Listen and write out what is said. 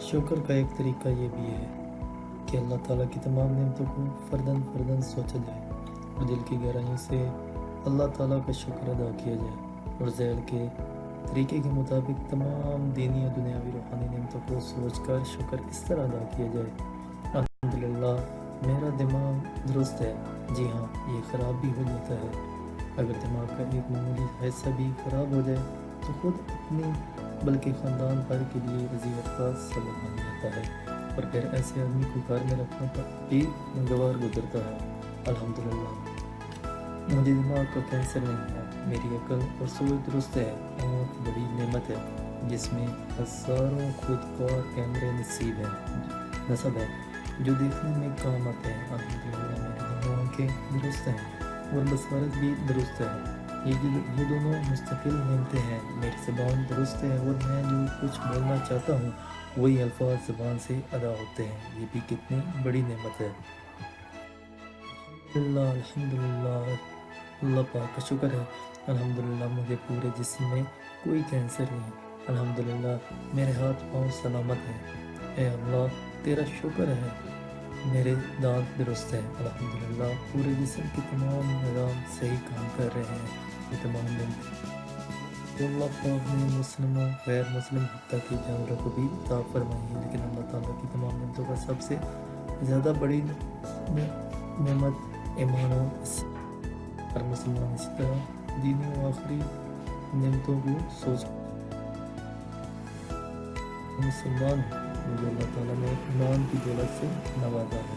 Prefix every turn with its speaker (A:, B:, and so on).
A: شکر کا ایک طریقہ یہ بھی ہے کہ اللہ تعالیٰ کی تمام نعمتوں کو فرداً فرداً سوچا جائے اور دل کی گہرائیوں سے اللہ تعالیٰ کا شکر ادا کیا جائے، اور ذیل کے طریقے کے مطابق تمام دینی اور دنیاوی روحانی نعمتوں کو سوچ کر شکر اس طرح ادا کیا جائے: الحمدللہ میرا دماغ درست ہے۔ جی ہاں، یہ خراب بھی ہو جاتا ہے۔ اگر دماغ کا ایک معمولی حصہ بھی خراب ہو جائے تو خود اپنی بلکہ خاندان بھر کے لیے اذیت کا سبب بن جاتا ہے، اور پھر ایسے آدمی کو گھر میں رکھنا بھی ناگوار گزرتا ہے۔ الحمدللہ مجھے دماغ کا کینسر نہیں ہے، میری عقل اور سوچ درست ہے۔ آنکھ بڑی نعمت ہے جس میں ہزاروں خودکار کیمرے نصب ہے جو دیکھنے میں کام آتے ہیں۔ الحمدللہ میری دونوں آنکھیں درست ہیں اور بصارت بھی درست ہے۔ یہ دونوں مستقل نعمتیں ہیں۔ میری زبان درست ہے اور میں جو کچھ بولنا چاہتا ہوں وہی الفاظ زبان سے ادا ہوتے ہیں۔ یہ بھی کتنی بڑی نعمت ہے۔ الحمدللہ اللہ پاک کا شکر ہے۔ الحمدللہ مجھے پورے جسم میں کوئی کینسر نہیں۔ الحمدللہ میرے ہاتھ پاؤں سلامت ہیں۔ اے اللہ تیرا شکر ہے، میرے دانت درست ہیں۔ الحمدللہ پورے جسم کے تمام نظام صحیح کام کر رہے ہیں۔ یہ تمام نعمتیں اللہ پاک نے مسلموں غیر مسلم حتیٰ کہ جانوروں کو بھی عطا فرمائی ہیں، لیکن اللہ تعالیٰ کی تمام نعمتوں کا سب سے زیادہ بڑی نعمت ایمان و ہر مسلمان اسی طرح دینی و آخری نعمتوں کو سوچ مسلمان جو اللہ تعالیٰ نے ایمان کی دولت سے نوازا ہے۔